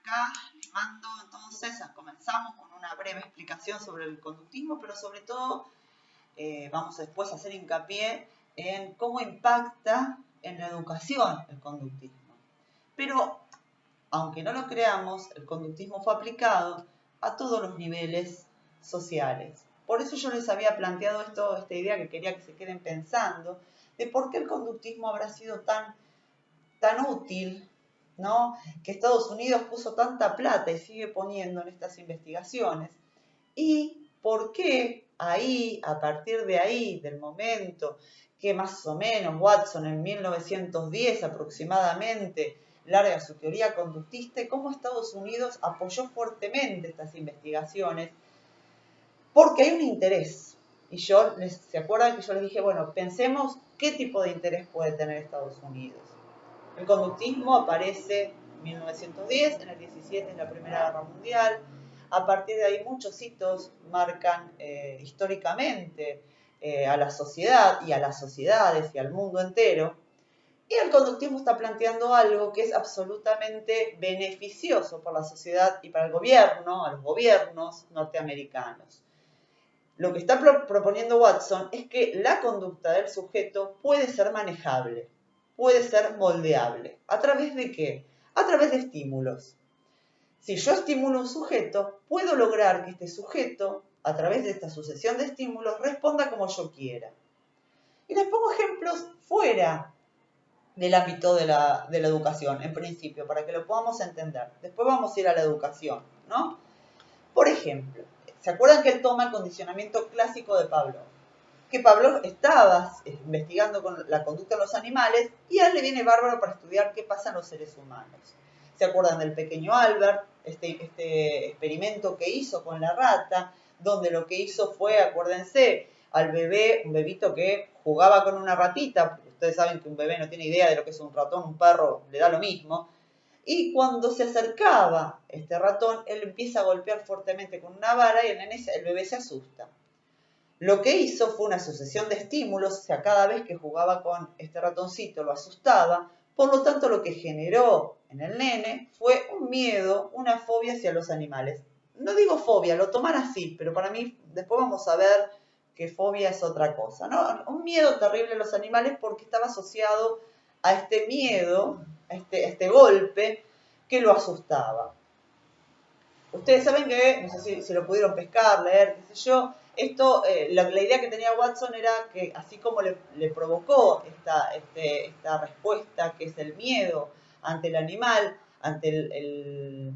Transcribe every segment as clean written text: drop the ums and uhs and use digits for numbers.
acá les mando entonces, comenzamos con una breve explicación sobre el conductismo, pero sobre todo vamos después a hacer hincapié en cómo impacta en la educación el conductismo. Pero, aunque no lo creamos, el conductismo fue aplicado a todos los niveles sociales. Por eso yo les había planteado esta idea que quería que se queden pensando, de por qué el conductismo habrá sido tan útil, ¿no? Que Estados Unidos puso tanta plata y sigue poniendo en estas investigaciones. Y por qué ahí, a partir de ahí, del momento que más o menos Watson en 1910 aproximadamente larga su teoría conductista, y cómo Estados Unidos apoyó fuertemente estas investigaciones, porque hay un interés. Y ¿se acuerdan que yo les dije, bueno, pensemos qué tipo de interés puede tener Estados Unidos? El conductismo aparece en 1910, en el 17 en la Primera Guerra Mundial. A partir de ahí muchos hitos marcan históricamente a la sociedad y a las sociedades y al mundo entero. Y el conductismo está planteando algo que es absolutamente beneficioso para la sociedad y para el gobierno, a los gobiernos norteamericanos. Lo que está proponiendo Watson es que la conducta del sujeto puede ser manejable, puede ser moldeable. ¿A través de qué? A través de estímulos. Si yo estimulo a un sujeto, puedo lograr que este sujeto, a través de esta sucesión de estímulos, responda como yo quiera. Y les pongo ejemplos fuera del ámbito de la educación, en principio, para que lo podamos entender. Después vamos a ir a la educación, ¿no? Por ejemplo, ¿se acuerdan que él toma el condicionamiento clásico de Pavlov? Que Pavlov estaba investigando con la conducta de los animales y a él le viene bárbaro para estudiar qué pasa en los seres humanos. ¿Se acuerdan del pequeño Albert? Este experimento que hizo con la rata, donde lo que hizo fue, acuérdense, al bebé, un bebito que jugaba con una ratita, porque ustedes saben que un bebé no tiene idea de lo que es un ratón, un perro, le da lo mismo. Y cuando se acercaba este ratón, él empieza a golpear fuertemente con una vara y el bebé se asusta. Lo que hizo fue una sucesión de estímulos, o sea, cada vez que jugaba con este ratoncito lo asustaba, por lo tanto lo que generó en el nene fue un miedo, una fobia hacia los animales. No digo fobia, lo toman así, pero para mí después vamos a ver que fobia es otra cosa, ¿no? Un miedo terrible a los animales porque estaba asociado a este miedo, a este golpe que lo asustaba. Ustedes saben que, no sé si lo pudieron pescar, leer, qué sé yo, esto, la idea que tenía Watson era que así como le provocó esta respuesta, que es el miedo ante el animal, ante el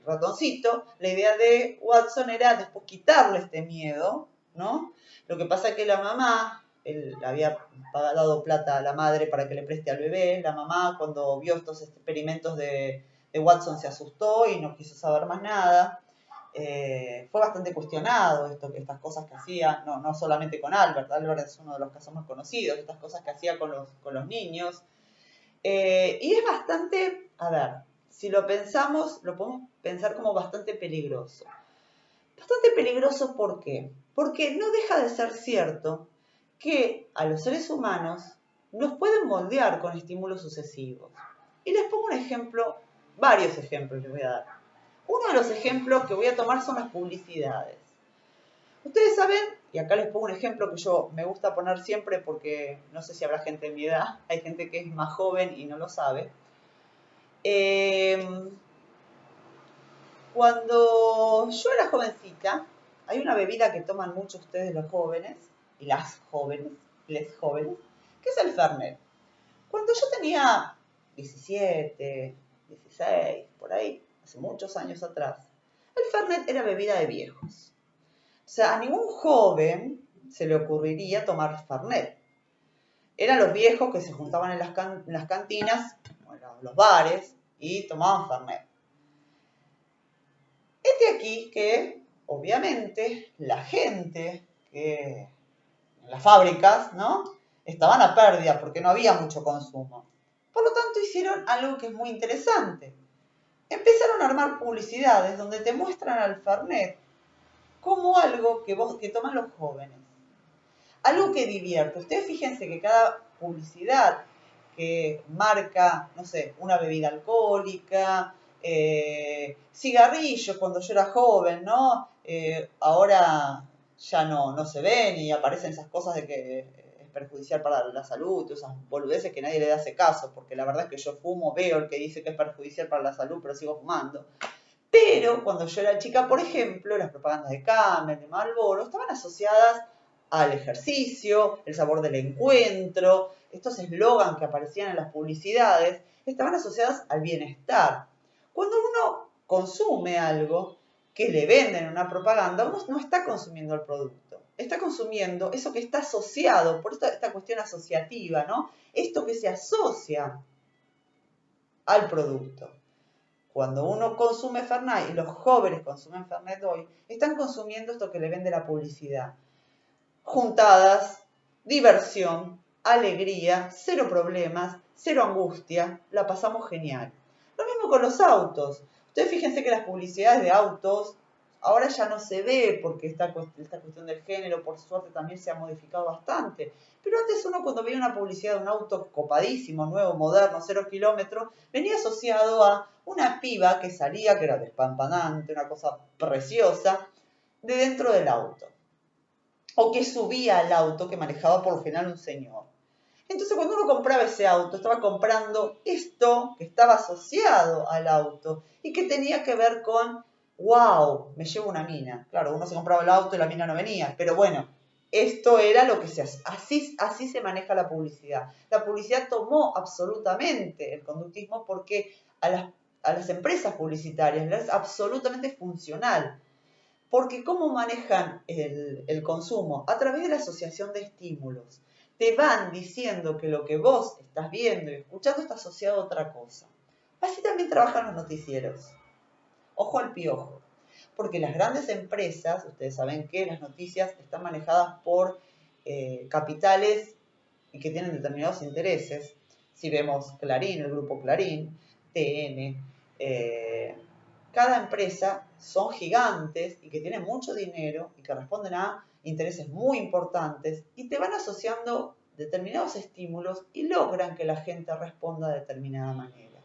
ratoncito, la idea de Watson era después quitarle este miedo, ¿no? Lo que pasa es que la mamá, él había dado plata a la madre para que le preste al bebé, la mamá cuando vio estos experimentos de Watson se asustó y no quiso saber más nada. Fue bastante cuestionado estas cosas que hacía, no solamente con Albert. Albert es uno de los casos más conocidos, estas cosas que hacía con los niños. Y es bastante, a ver, si lo pensamos, lo podemos pensar como bastante peligroso. Bastante peligroso, ¿por qué? Porque no deja de ser cierto que a los seres humanos nos pueden moldear con estímulos sucesivos. Y les pongo un ejemplo, varios ejemplos les voy a dar. Uno de los ejemplos que voy a tomar son las publicidades. Ustedes saben, y acá les pongo un ejemplo que yo me gusta poner siempre porque no sé si habrá gente de mi edad, hay gente que es más joven y no lo sabe. Cuando yo era jovencita, hay una bebida que toman mucho ustedes los jóvenes, y las jóvenes, les jóvenes, que es el Fernet. Cuando yo tenía 17, 16, por ahí, hace muchos años atrás, el Fernet era bebida de viejos. O sea, a ningún joven se le ocurriría tomar Fernet. Eran los viejos que se juntaban en las cantinas, bueno, los bares, y tomaban Fernet. Es de aquí que, obviamente, la gente que en las fábricas, ¿no?, estaban a pérdida porque no había mucho consumo. Por lo tanto, hicieron algo que es muy interesante. Empezaron a armar publicidades donde te muestran al Fernet como algo que toman los jóvenes. Algo que divierte. Ustedes fíjense que cada publicidad que marca, no sé, una bebida alcohólica, cigarrillos cuando yo era joven, ¿no? Ahora ya no se ven y aparecen esas cosas de que es perjudicial para la salud, esas boludeces que nadie le hace caso, porque la verdad es que yo fumo, veo el que dice que es perjudicial para la salud, pero sigo fumando. Pero cuando yo era chica, por ejemplo, las propagandas de Camel, de Marlboro, estaban asociadas al ejercicio, el sabor del encuentro, estos eslogans que aparecían en las publicidades, estaban asociadas al bienestar. Cuando uno consume algo que le venden en una propaganda, uno no está consumiendo el producto, está consumiendo eso que está asociado, por esta cuestión asociativa, ¿no? Esto que se asocia al producto. Cuando uno consume Fernet y los jóvenes consumen Fernet hoy, están consumiendo esto que le vende la publicidad. Juntadas, diversión, alegría, cero problemas, cero angustia, la pasamos genial. Lo mismo con los autos. Ustedes fíjense que las publicidades de autos ahora ya no se ve porque esta cuestión del género, por suerte, también se ha modificado bastante. Pero antes uno cuando veía una publicidad de un auto copadísimo, nuevo, moderno, 0 kilómetros, venía asociado a una piba que salía, que era despampanante, una cosa preciosa, de dentro del auto. O que subía al auto que manejaba por lo general un señor. Entonces cuando uno compraba ese auto, estaba comprando esto que estaba asociado al auto y que tenía que ver con, wow, me llevo una mina. Claro, uno se compraba el auto y la mina no venía, pero bueno, esto era lo que se hace. Así se maneja la publicidad. La publicidad tomó absolutamente el conductismo porque a las empresas publicitarias les es absolutamente funcional. Porque ¿cómo manejan el consumo? A través de la asociación de estímulos. Te van diciendo que lo que vos estás viendo y escuchando está asociado a otra cosa. Así también trabajan los noticieros. Ojo al piojo. Porque las grandes empresas, ustedes saben que las noticias están manejadas por capitales y que tienen determinados intereses. Si vemos Clarín, el grupo Clarín, TN, cada empresa son gigantes y que tienen mucho dinero y que responden a intereses muy importantes y te van asociando determinados estímulos y logran que la gente responda de determinada manera.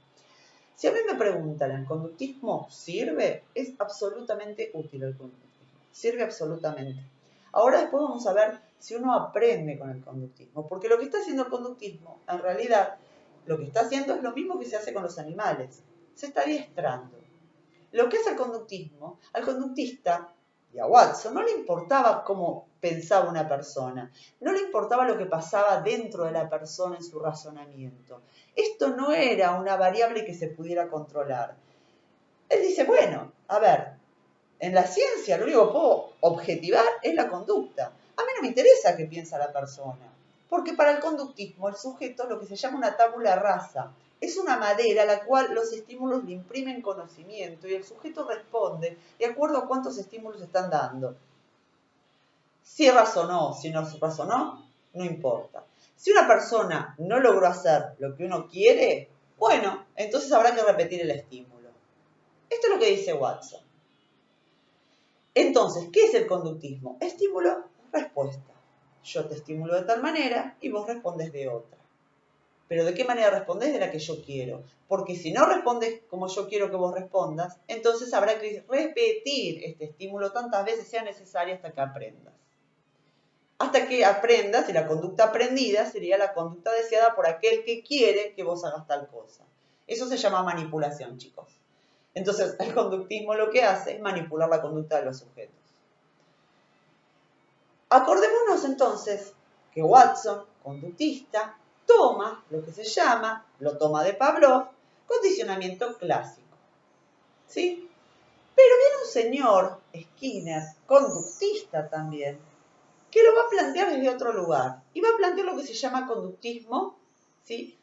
Si a mí me preguntan, ¿el conductismo sirve? Es absolutamente útil el conductismo. Sirve absolutamente. Ahora después vamos a ver si uno aprende con el conductismo, porque lo que está haciendo el conductismo, en realidad, lo que está haciendo es lo mismo que se hace con los animales. Se está adiestrando. Lo que es el conductismo, al conductista y a Watson no le importaba cómo pensaba una persona, no le importaba lo que pasaba dentro de la persona en su razonamiento. Esto no era una variable que se pudiera controlar. Él dice, bueno, a ver, en la ciencia lo único que puedo objetivar es la conducta. A mí no me interesa qué piensa la persona, porque para el conductismo el sujeto es lo que se llama una tabula rasa. Es una madera a la cual los estímulos le imprimen conocimiento y el sujeto responde de acuerdo a cuántos estímulos están dando. Si razonó, si no razonó, no importa. Si una persona no logró hacer lo que uno quiere, bueno, entonces habrá que repetir el estímulo. Esto es lo que dice Watson. Entonces, ¿qué es el conductismo? Estímulo, respuesta. Yo te estimulo de tal manera y vos respondes de otra. Pero ¿de qué manera respondés? De la que yo quiero. Porque si no respondes como yo quiero que vos respondas, entonces habrá que repetir este estímulo tantas veces sea necesario hasta que aprendas. Hasta que aprendas, y la conducta aprendida sería la conducta deseada por aquel que quiere que vos hagas tal cosa. Eso se llama manipulación, chicos. Entonces, el conductismo lo que hace es manipular la conducta de los sujetos. Acordémonos entonces que Watson, conductista, toma lo que se llama, lo toma de Pavlov, condicionamiento clásico. ¿Sí? Pero viene un señor, Skinner, conductista también, que lo va a plantear desde otro lugar. Y va a plantear lo que se llama conductismo, ¿sí?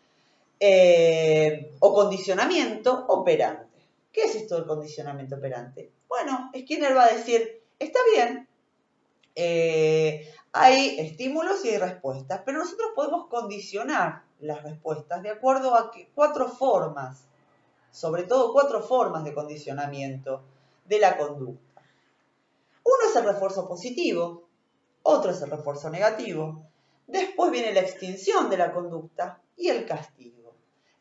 O condicionamiento operante. ¿Qué es esto del condicionamiento operante? Bueno, Skinner va a decir, está bien, hay estímulos y hay respuestas, pero nosotros podemos condicionar las respuestas de acuerdo a cuatro formas, sobre todo 4 formas de condicionamiento de la conducta. Uno es el refuerzo positivo, otro es el refuerzo negativo, después viene la extinción de la conducta y el castigo.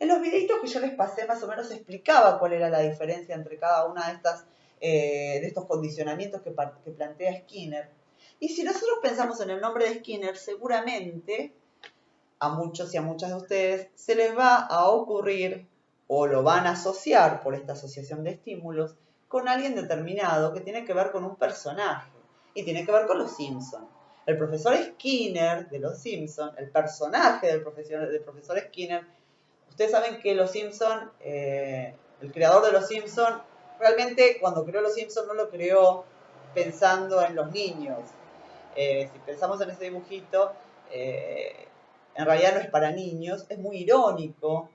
En los videitos que yo les pasé más o menos explicaba cuál era la diferencia entre cada una de estos condicionamientos que plantea Skinner. Y si nosotros pensamos en el nombre de Skinner, seguramente a muchos y a muchas de ustedes se les va a ocurrir o lo van a asociar por esta asociación de estímulos con alguien determinado que tiene que ver con un personaje y tiene que ver con los Simpsons. El profesor Skinner de los Simpsons, el personaje del profesor Skinner, ustedes saben que los Simpsons, el creador de los Simpsons, realmente cuando creó los Simpsons no lo creó pensando en los niños. Si pensamos en ese dibujito, en realidad no es para niños, es muy irónico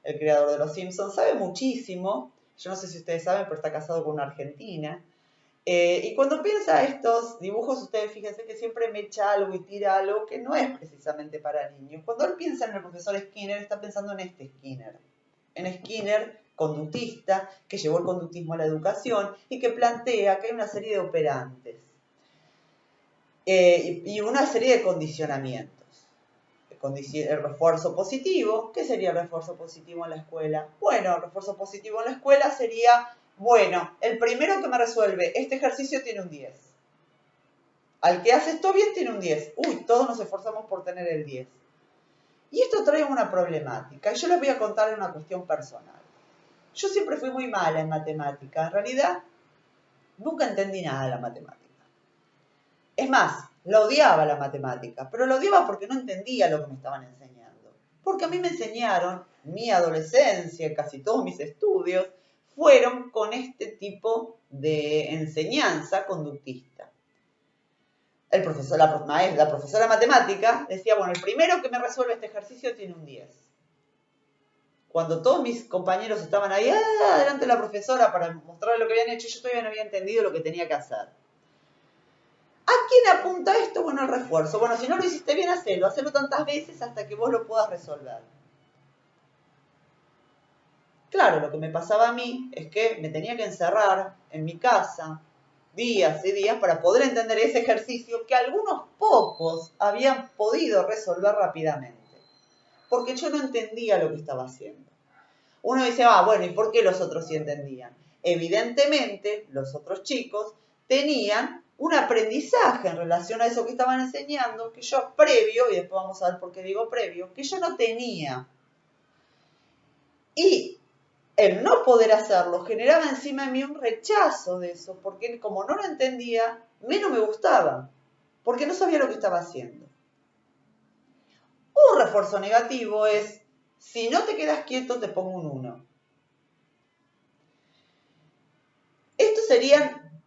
el creador de los Simpsons, sabe muchísimo, yo no sé si ustedes saben, pero está casado con una argentina, y cuando piensa estos dibujos, ustedes fíjense que siempre me echa algo y tira algo que no es precisamente para niños. Cuando él piensa en el profesor Skinner, está pensando en este Skinner, en Skinner conductista, que llevó el conductismo a la educación y que plantea que hay una serie de operantes y una serie de condicionamientos. El refuerzo positivo. ¿Qué sería el refuerzo positivo en la escuela? Bueno, el refuerzo positivo en la escuela sería, bueno, el primero que me resuelve este ejercicio tiene un 10. Al que hace esto bien tiene un 10. Uy, todos nos esforzamos por tener el 10. Y esto trae una problemática. Y yo les voy a contar una cuestión personal. Yo siempre fui muy mala en matemática. En realidad, nunca entendí nada de la matemática. Es más, la odiaba la matemática, pero la odiaba porque no entendía lo que me estaban enseñando. Porque a mí me enseñaron, mi adolescencia, casi todos mis estudios, fueron con este tipo de enseñanza conductista. La profesora de matemática decía, bueno, el primero que me resuelve este ejercicio tiene un 10. Cuando todos mis compañeros estaban ahí, delante de la profesora para mostrarle lo que habían hecho, yo todavía no había entendido lo que tenía que hacer. ¿A quién apunta esto? Bueno, el refuerzo. Bueno, si no lo hiciste bien, hacelo tantas veces hasta que vos lo puedas resolver. Claro, lo que me pasaba a mí es que me tenía que encerrar en mi casa días y días para poder entender ese ejercicio que algunos pocos habían podido resolver rápidamente. Porque yo no entendía lo que estaba haciendo. Uno dice, bueno, ¿y por qué los otros sí entendían? Evidentemente, los otros chicos tenían un aprendizaje en relación a eso que estaban enseñando, que yo previo, y después vamos a ver por qué digo previo, que yo no tenía. Y el no poder hacerlo generaba encima de mí un rechazo de eso, porque como no lo entendía, menos me gustaba, porque no sabía lo que estaba haciendo. Un refuerzo negativo es, si no te quedas quieto, te pongo un 1. Estos serían,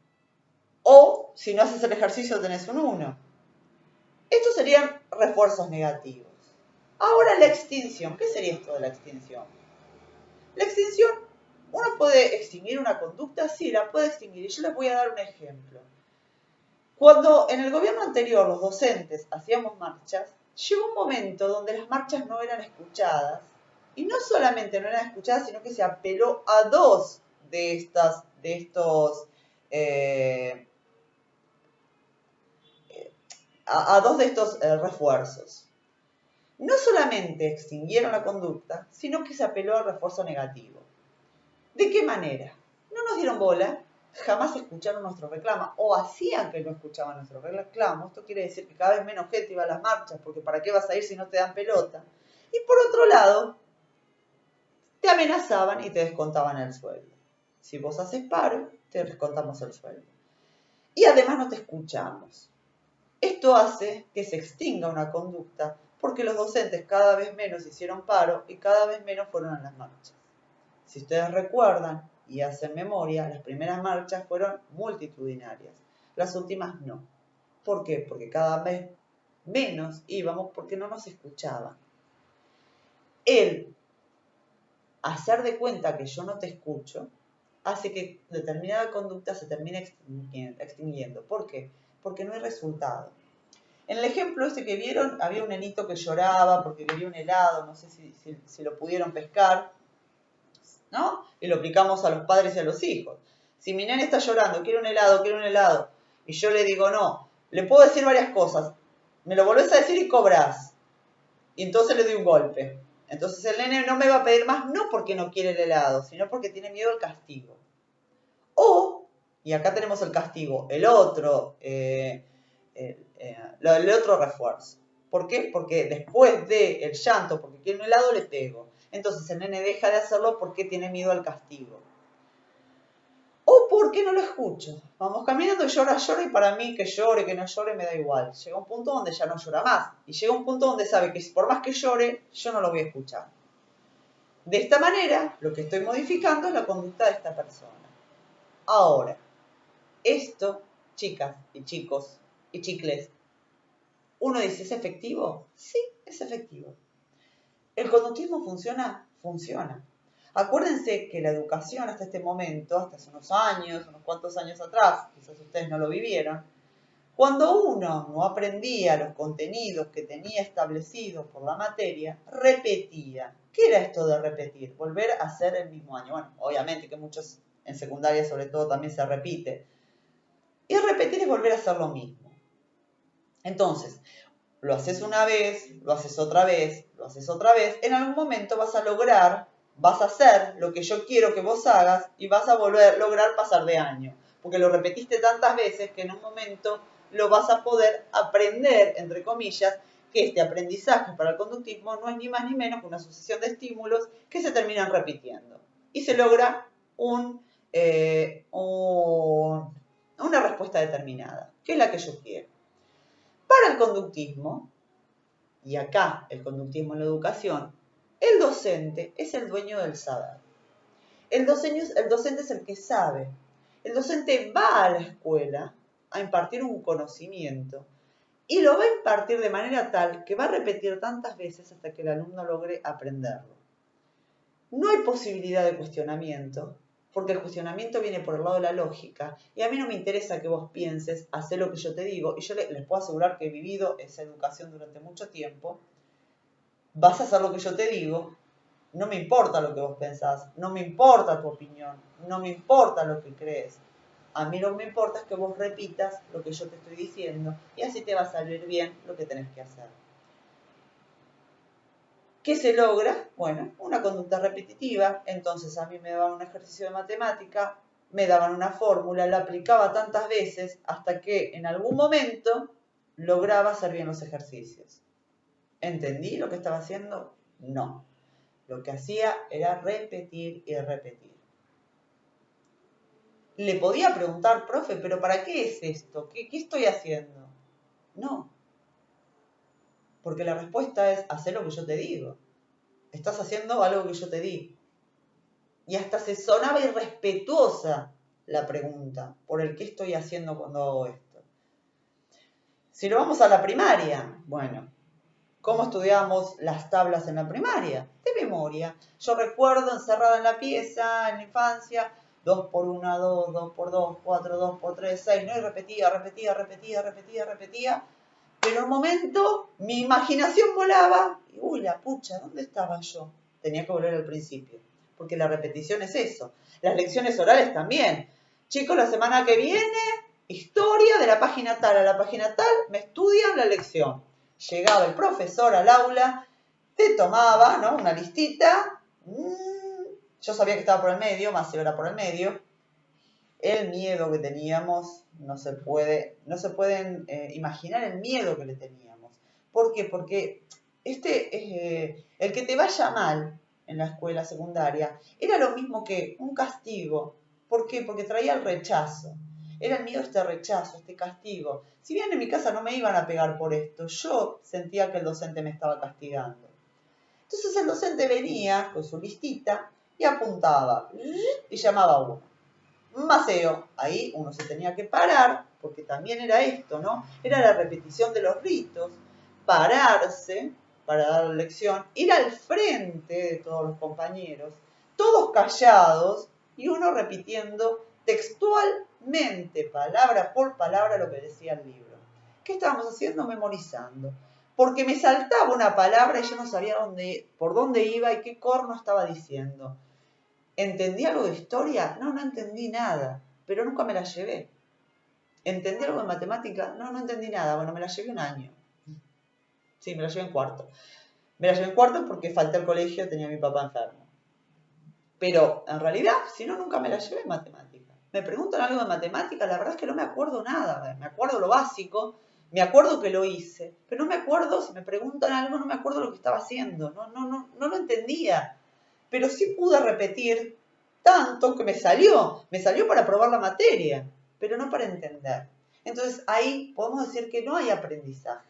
o si no haces el ejercicio tenés un 1. Estos serían refuerzos negativos. Ahora la extinción. ¿Qué sería esto de la extinción? La extinción, ¿uno puede extinguir una conducta? Sí, la puede extinguir. Y yo les voy a dar un ejemplo. Cuando en el gobierno anterior los docentes hacíamos marchas, llegó un momento donde las marchas no eran escuchadas. Y no solamente no eran escuchadas, sino que se apeló a dos de estos refuerzos. No solamente extinguieron la conducta, sino que se apeló al refuerzo negativo. ¿De qué manera? No nos dieron bola, jamás escucharon nuestro reclamo, o hacían que no escuchaban nuestro reclamo. Esto quiere decir que cada vez menos gente iba a las marchas, porque ¿para qué vas a ir si no te dan pelota? Y por otro lado, te amenazaban y te descontaban el sueldo. Si vos haces paro, te descontamos el sueldo. Y además no te escuchamos. Esto hace que se extinga una conducta porque los docentes cada vez menos hicieron paro y cada vez menos fueron a las marchas. Si ustedes recuerdan y hacen memoria, las primeras marchas fueron multitudinarias, las últimas no. ¿Por qué? Porque cada vez menos íbamos porque no nos escuchaban. El hacer de cuenta que yo no te escucho hace que determinada conducta se termine extinguiendo. ¿Por qué? Porque no hay resultado. En el ejemplo ese que vieron, había un nenito que lloraba porque quería un helado, no sé si lo pudieron pescar, ¿no? Y lo aplicamos a los padres y a los hijos. Si mi nene está llorando, quiere un helado, y yo le digo no, le puedo decir varias cosas, me lo volvés a decir y cobrás. y entonces le doy un golpe. Entonces el nene no me va a pedir más, no porque no quiere el helado, sino porque tiene miedo al castigo. O, y acá tenemos el castigo, el otro refuerzo. ¿Por qué? Porque después del llanto, porque quiere un helado, le pego. Entonces el nene deja de hacerlo porque tiene miedo al castigo. O porque no lo escucho. Vamos caminando y llora, y para mí que llore, que no llore, me da igual. Llega un punto donde ya no llora más. Y llega un punto donde sabe que por más que llore, yo no lo voy a escuchar. De esta manera, lo que estoy modificando es la conducta de esta persona. Ahora, esto, chicas y chicos y chicles, uno dice, ¿es efectivo? Sí, es efectivo. ¿El conductismo funciona? Funciona. Acuérdense que la educación hasta este momento, hasta hace unos años, unos cuantos años atrás, quizás ustedes no lo vivieron, cuando uno no aprendía los contenidos que tenía establecidos por la materia, repetía. ¿Qué era esto de repetir? Volver a hacer el mismo año. Bueno, obviamente que muchos en secundaria sobre todo también se repite. Y repetir es volver a hacer lo mismo. Entonces, lo haces una vez, lo haces otra vez, lo haces otra vez, en algún momento vas a hacer lo que yo quiero que vos hagas y vas a lograr pasar de año. Porque lo repetiste tantas veces que en un momento lo vas a poder aprender, entre comillas, que este aprendizaje para el conductismo no es ni más ni menos que una sucesión de estímulos que se terminan repitiendo. Y se logra una respuesta determinada, que es la que yo quiero. Para el conductismo, y acá el conductismo en la educación, el docente es el dueño del saber. El docente es el que sabe. El docente va a la escuela a impartir un conocimiento y lo va a impartir de manera tal que va a repetir tantas veces hasta que el alumno logre aprenderlo. No hay posibilidad de cuestionamiento, porque el cuestionamiento viene por el lado de la lógica, y a mí no me interesa que vos pienses, hacer lo que yo te digo, y yo les puedo asegurar que he vivido esa educación durante mucho tiempo. Vas a hacer lo que yo te digo, no me importa lo que vos pensás, no me importa tu opinión, no me importa lo que crees. A mí lo que me importa es que vos repitas lo que yo te estoy diciendo, y así te va a salir bien lo que tenés que hacer. ¿Qué se logra? Bueno, una conducta repetitiva. Entonces a mí me daban un ejercicio de matemática, me daban una fórmula, la aplicaba tantas veces hasta que en algún momento lograba hacer bien los ejercicios. ¿Entendí lo que estaba haciendo? No. Lo que hacía era repetir y repetir. Le podía preguntar, profe, ¿pero para qué es esto? ¿Qué estoy haciendo? No. Porque la respuesta es hacer lo que yo te digo. Estás haciendo algo que yo te di. Y hasta se sonaba irrespetuosa la pregunta por el qué estoy haciendo cuando hago esto. Si lo vamos a la primaria, bueno, ¿cómo estudiábamos las tablas en la primaria? De memoria. Yo recuerdo encerrada en la pieza, en la infancia, 2 por 1, 2, 2 por 2, 4, 2 por 3, 6, ¿no? Y repetía. Pero en un momento mi imaginación volaba y, uy, la pucha, ¿dónde estaba yo? Tenía que volver al principio, porque la repetición es eso. Las lecciones orales también. Chicos, la semana que viene, historia de la página tal a la página tal, me estudian la lección. Llegaba el profesor al aula, te tomaba, ¿no? Una listita. Yo sabía que estaba por el medio, más si era por el medio. El miedo que teníamos, no se pueden imaginar el miedo que le teníamos. ¿Por qué? Porque el que te vaya mal en la escuela secundaria era lo mismo que un castigo. ¿Por qué? Porque traía el rechazo. Era el miedo a este rechazo, a este castigo. Si bien en mi casa no me iban a pegar por esto, yo sentía que el docente me estaba castigando. Entonces el docente venía con su listita y apuntaba y llamaba a uno. Maceo, ahí uno se tenía que parar, porque también era esto, ¿no? Era la repetición de los ritos, pararse para dar la lección, ir al frente de todos los compañeros, todos callados y uno repitiendo textualmente, palabra por palabra, lo que decía el libro. ¿Qué estábamos haciendo? Memorizando. Porque me saltaba una palabra y yo no sabía por dónde iba y qué corno estaba diciendo. ¿Entendí algo de historia? No entendí nada, pero nunca me la llevé. ¿Entendí algo de matemática? No entendí nada. Bueno, me la llevé un año. Sí, me la llevé en cuarto. Me la llevé en cuarto porque falté al colegio, tenía a mi papá enfermo. Pero en realidad, si no, nunca me la llevé en matemática. Me preguntan algo de matemática, la verdad es que no me acuerdo nada. Me acuerdo lo básico, me acuerdo que lo hice, pero no me acuerdo, si me preguntan algo, no me acuerdo lo que estaba haciendo. No lo entendía. Pero sí pude repetir tanto que me salió para probar la materia, pero no para entender. Entonces ahí podemos decir que no hay aprendizaje.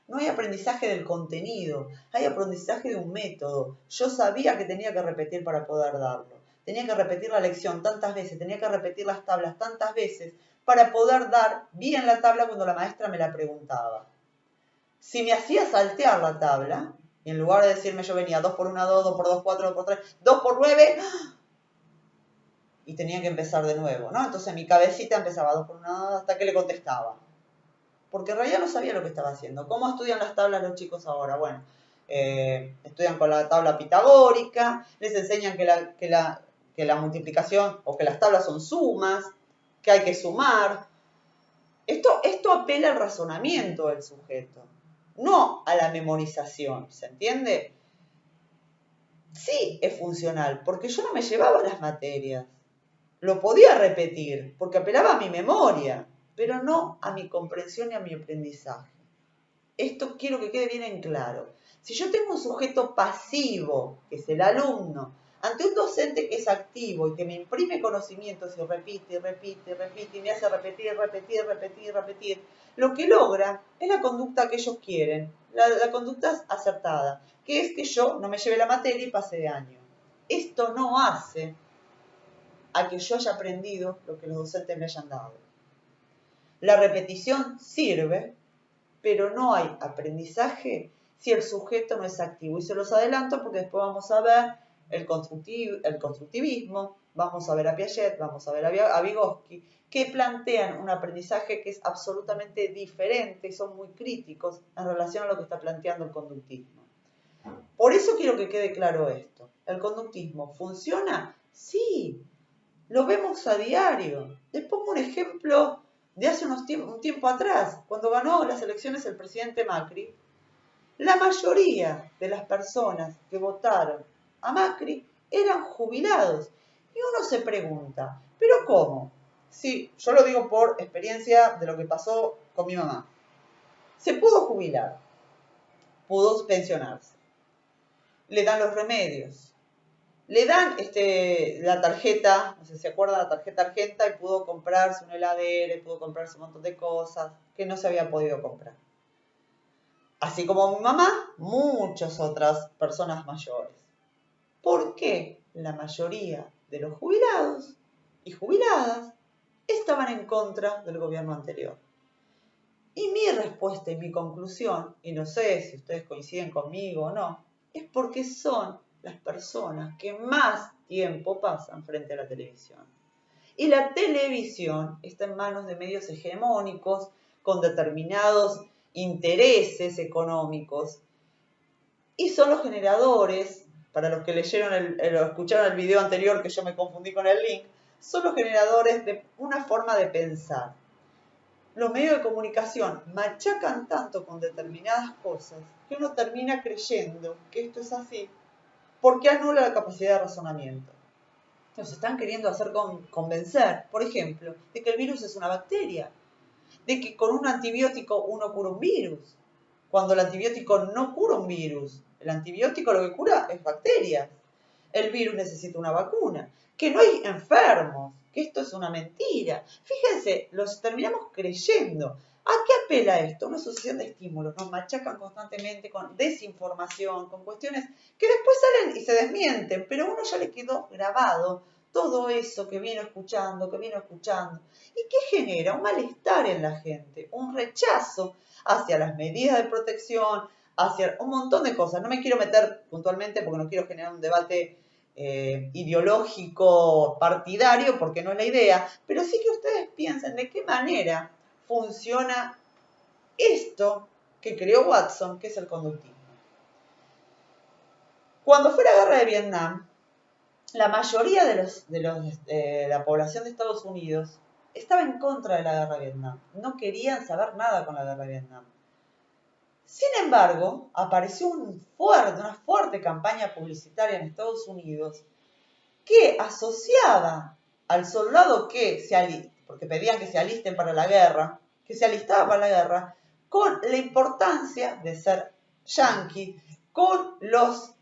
No hay aprendizaje del contenido, hay aprendizaje de un método. Yo sabía que tenía que repetir para poder darlo. Tenía que repetir la lección tantas veces, tenía que repetir las tablas tantas veces para poder dar bien la tabla cuando la maestra me la preguntaba. Si me hacía saltear la tabla, y en lugar de decirme yo venía 2 por 1, 2, 2 por 2, 4, 2 por 3, 2 por 9, y tenía que empezar de nuevo, ¿no? Entonces mi cabecita empezaba 2 por 1, 2, hasta que le contestaba. Porque en realidad no sabía lo que estaba haciendo. ¿Cómo estudian las tablas los chicos ahora? Bueno, estudian con la tabla pitagórica, les enseñan que la multiplicación o que las tablas son sumas, que hay que sumar. Esto apela al razonamiento del sujeto, no a la memorización, ¿se entiende? Sí es funcional, porque yo no me llevaba las materias. Lo podía repetir, porque apelaba a mi memoria, pero no a mi comprensión y a mi aprendizaje. Esto quiero que quede bien en claro. Si yo tengo un sujeto pasivo, que es el alumno, ante un docente que es activo y que me imprime conocimientos y repite, y repite, y repite, y me hace repetir, repetir, repetir, repetir, lo que logra es la conducta que ellos quieren, la conducta acertada, que es que yo no me lleve la materia y pase de año. Esto no hace a que yo haya aprendido lo que los docentes me hayan dado. La repetición sirve, pero no hay aprendizaje si el sujeto no es activo. Y se los adelanto porque después vamos a ver el constructivismo, vamos a ver a Piaget, vamos a ver a Vygotsky, que plantean un aprendizaje que es absolutamente diferente y son muy críticos en relación a lo que está planteando el conductismo. Por eso quiero que quede claro esto. ¿El conductismo funciona? Sí, lo vemos a diario. Les pongo un ejemplo de hace un tiempo atrás, cuando ganó las elecciones el presidente Macri. La mayoría de las personas que votaron a Macri eran jubilados. Y uno se pregunta, ¿pero cómo? Sí, yo lo digo por experiencia de lo que pasó con mi mamá. Se pudo jubilar, pudo pensionarse, le dan los remedios, le dan la tarjeta, no sé si se acuerdan, la tarjeta Argenta, y pudo comprarse un heladero, pudo comprarse un montón de cosas que no se había podido comprar. Así como mi mamá, muchas otras personas mayores. ¿Por qué la mayoría de los jubilados y jubiladas estaban en contra del gobierno anterior? Y mi respuesta y mi conclusión, y no sé si ustedes coinciden conmigo o no, es porque son las personas que más tiempo pasan frente a la televisión. Y la televisión está en manos de medios hegemónicos con determinados intereses económicos y son los generadores, para los que leyeron escucharon el video anterior que yo me confundí con el link, son los generadores de una forma de pensar. Los medios de comunicación machacan tanto con determinadas cosas que uno termina creyendo que esto es así porque anula la capacidad de razonamiento. Nos están queriendo hacer convencer, por ejemplo, de que el virus es una bacteria, de que con un antibiótico uno cura un virus, cuando el antibiótico no cura un virus. El antibiótico lo que cura es bacterias. El virus necesita una vacuna, que no hay enfermos, que esto es una mentira. Fíjense, los terminamos creyendo. ¿A qué apela esto? Una sucesión de estímulos. Nos machacan constantemente con desinformación, con cuestiones que después salen y se desmienten, pero a uno ya le quedó grabado todo eso que vino escuchando. ¿Y qué genera? Un malestar en la gente, un rechazo hacia las medidas de protección, hacia un montón de cosas. No me quiero meter puntualmente porque no quiero generar un debate ideológico partidario, porque no es la idea, pero sí que ustedes piensen de qué manera funciona esto que creó Watson, que es el conductismo. Cuando fue la guerra de Vietnam, la mayoría de la población de Estados Unidos estaba en contra de la guerra de Vietnam. No querían saber nada con la guerra de Vietnam. Sin embargo, apareció una fuerte campaña publicitaria en Estados Unidos que asociaba al soldado que se alistaba, porque pedían que se alisten para la guerra, que se alistaba para la guerra, con la importancia de ser yanqui, con lo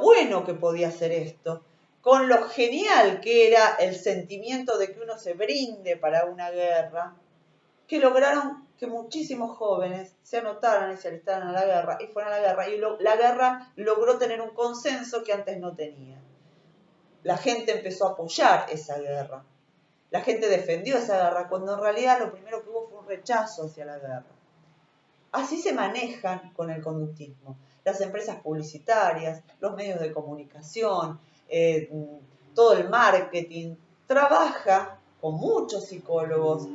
bueno que podía ser esto, con lo genial que era el sentimiento de que uno se brinde para una guerra, que lograron que muchísimos jóvenes se anotaran y se alistaran a la guerra y fueran a la guerra, y la guerra logró tener un consenso que antes no tenía. La gente empezó a apoyar esa guerra. La gente defendió esa guerra, cuando en realidad lo primero que hubo fue un rechazo hacia la guerra. Así se manejan con el conductismo. Las empresas publicitarias, los medios de comunicación, todo el marketing, trabaja con muchos psicólogos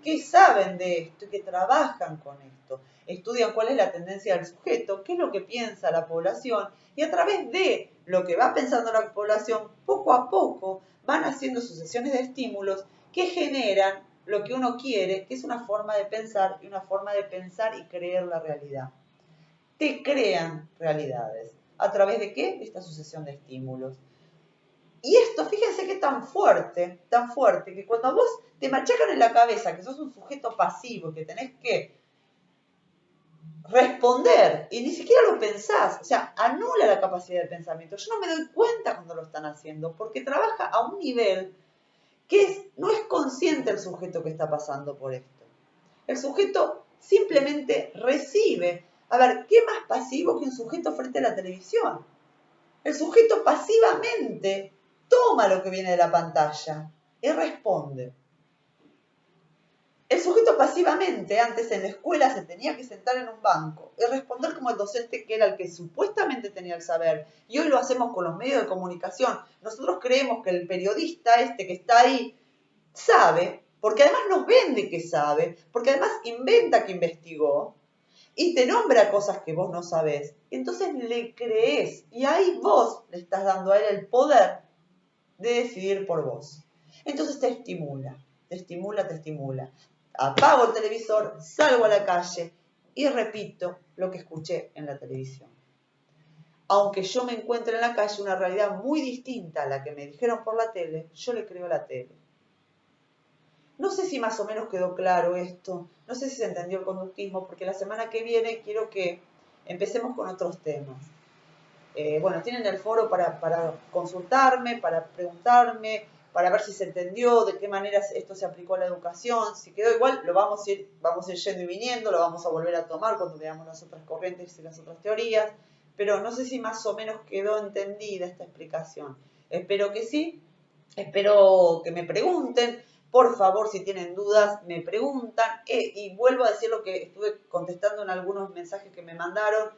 que saben de esto y que trabajan con esto. Estudian cuál es la tendencia del sujeto, qué es lo que piensa la población, y a través de lo que va pensando la población, poco a poco van haciendo sucesiones de estímulos que generan lo que uno quiere, que es una forma de pensar y creer la realidad. Te crean realidades. ¿A través de qué? De esta sucesión de estímulos. Y esto, fíjense que es tan fuerte, que cuando vos te machacan en la cabeza que sos un sujeto pasivo, que tenés que responder y ni siquiera lo pensás, o sea, anula la capacidad de pensamiento. Yo no me doy cuenta cuando lo están haciendo, porque trabaja a un nivel que no es consciente el sujeto que está pasando por esto. El sujeto simplemente recibe. A ver, ¿qué más pasivo que un sujeto frente a la televisión? El sujeto pasivamente toma lo que viene de la pantalla y responde. El sujeto pasivamente, antes en la escuela, se tenía que sentar en un banco y responder como el docente, que era el que supuestamente tenía el saber. Y hoy lo hacemos con los medios de comunicación. Nosotros creemos que el periodista que está ahí sabe, porque además nos vende que sabe, porque además inventa que investigó y te nombra cosas que vos no sabés. Entonces le creés y ahí vos le estás dando a él el poder de decidir por vos. Entonces te estimula. Apago el televisor, salgo a la calle y repito lo que escuché en la televisión. Aunque yo me encuentre en la calle una realidad muy distinta a la que me dijeron por la tele, yo le creo a la tele. No sé si más o menos quedó claro esto, no sé si se entendió el conductismo, porque la semana que viene quiero que empecemos con otros temas. Bueno, tienen el foro para consultarme, para preguntarme, para ver si se entendió, de qué manera esto se aplicó a la educación. Si quedó igual, lo vamos a ir yendo y viniendo, lo vamos a volver a tomar cuando veamos las otras corrientes y las otras teorías, pero no sé si más o menos quedó entendida esta explicación. Espero que sí, espero que me pregunten. Por favor, si tienen dudas, me preguntan. Y vuelvo a decir lo que estuve contestando en algunos mensajes que me mandaron.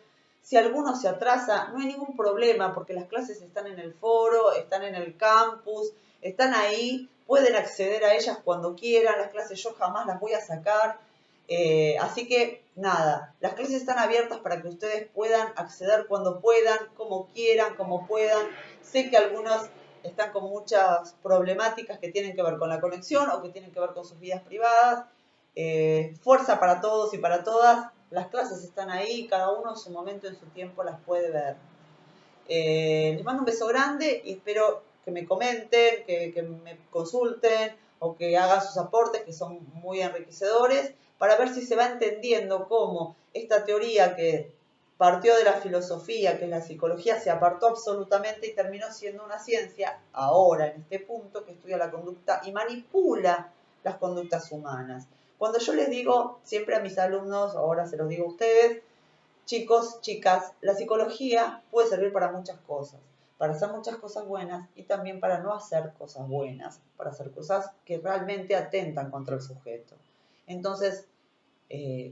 Si alguno se atrasa, no hay ningún problema, porque las clases están en el foro, están en el campus, están ahí, pueden acceder a ellas cuando quieran. Las clases yo jamás las voy a sacar. Así que, nada, las clases están abiertas para que ustedes puedan acceder cuando puedan, como quieran, como puedan. Sé que algunos están con muchas problemáticas que tienen que ver con la conexión o que tienen que ver con sus vidas privadas. Fuerza para todos y para todas. Las clases están ahí, cada uno en su momento, en su tiempo, las puede ver. Les mando un beso grande y espero que me comenten, que me consulten o que hagan sus aportes, que son muy enriquecedores, para ver si se va entendiendo cómo esta teoría que partió de la filosofía, que es la psicología, se apartó absolutamente y terminó siendo una ciencia, ahora en este punto, que estudia la conducta y manipula las conductas humanas. Cuando yo les digo siempre a mis alumnos, ahora se los digo a ustedes, chicos, chicas, la psicología puede servir para muchas cosas, para hacer muchas cosas buenas y también para no hacer cosas buenas, para hacer cosas que realmente atentan contra el sujeto. Entonces,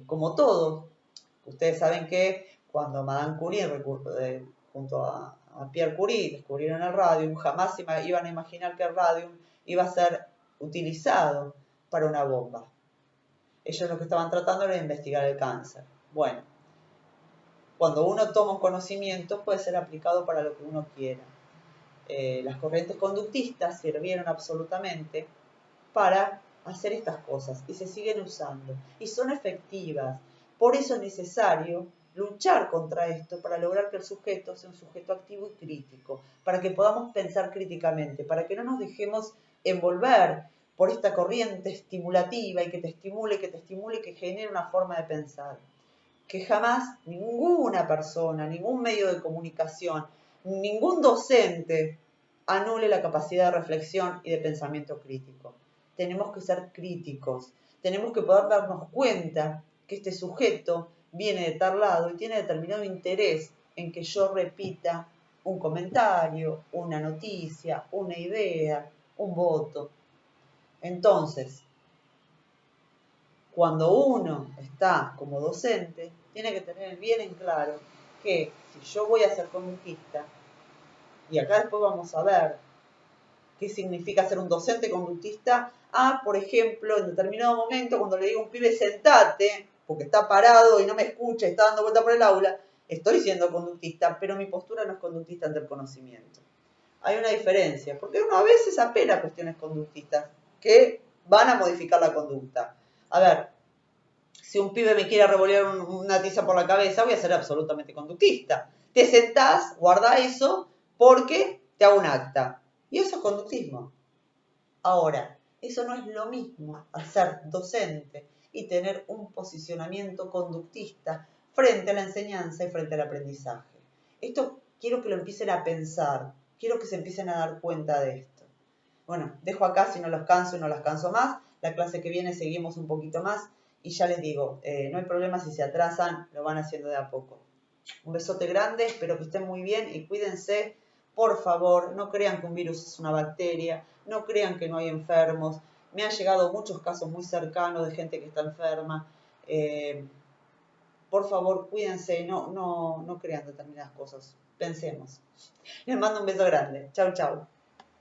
como todo, ustedes saben que cuando Madame Curie, junto a Pierre Curie, descubrieron el radium, jamás iban a imaginar que el radium iba a ser utilizado para una bomba. Ellos lo que estaban tratando era de investigar el cáncer. Bueno, cuando uno toma un conocimiento puede ser aplicado para lo que uno quiera. Las corrientes conductistas sirvieron absolutamente para hacer estas cosas y se siguen usando y son efectivas. Por eso es necesario luchar contra esto para lograr que el sujeto sea un sujeto activo y crítico, para que podamos pensar críticamente, para que no nos dejemos envolver por esta corriente estimulativa y que te estimule, que genere una forma de pensar. Que jamás ninguna persona, ningún medio de comunicación, ningún docente anule la capacidad de reflexión y de pensamiento crítico. Tenemos que ser críticos, tenemos que poder darnos cuenta que este sujeto viene de tal lado y tiene determinado interés en que yo repita un comentario, una noticia, una idea, un voto. Entonces, cuando uno está como docente, tiene que tener bien en claro que si yo voy a ser conductista, y acá después vamos a ver qué significa ser un docente conductista, por ejemplo, en determinado momento, cuando le digo a un pibe sentate, porque está parado y no me escucha, está dando vuelta por el aula, estoy siendo conductista, pero mi postura no es conductista ante el conocimiento. Hay una diferencia, porque uno a veces apela a cuestiones conductistas que van a modificar la conducta. A ver, si un pibe me quiere revolear una tiza por la cabeza, voy a ser absolutamente conductista. Te sentás, guarda eso, porque te hago un acta. Y eso es conductismo. Ahora, eso no es lo mismo al ser docente y tener un posicionamiento conductista frente a la enseñanza y frente al aprendizaje. Esto quiero que lo empiecen a pensar, quiero que se empiecen a dar cuenta de esto. Bueno, dejo acá si no los canso y no las canso más. La clase que viene seguimos un poquito más y ya les digo, no hay problema si se atrasan, lo van haciendo de a poco. Un besote grande, espero que estén muy bien y cuídense. Por favor, no crean que un virus es una bacteria, no crean que no hay enfermos. Me han llegado muchos casos muy cercanos de gente que está enferma. Por favor, cuídense, no crean determinadas cosas. Pensemos. Les mando un beso grande. Chau, chau.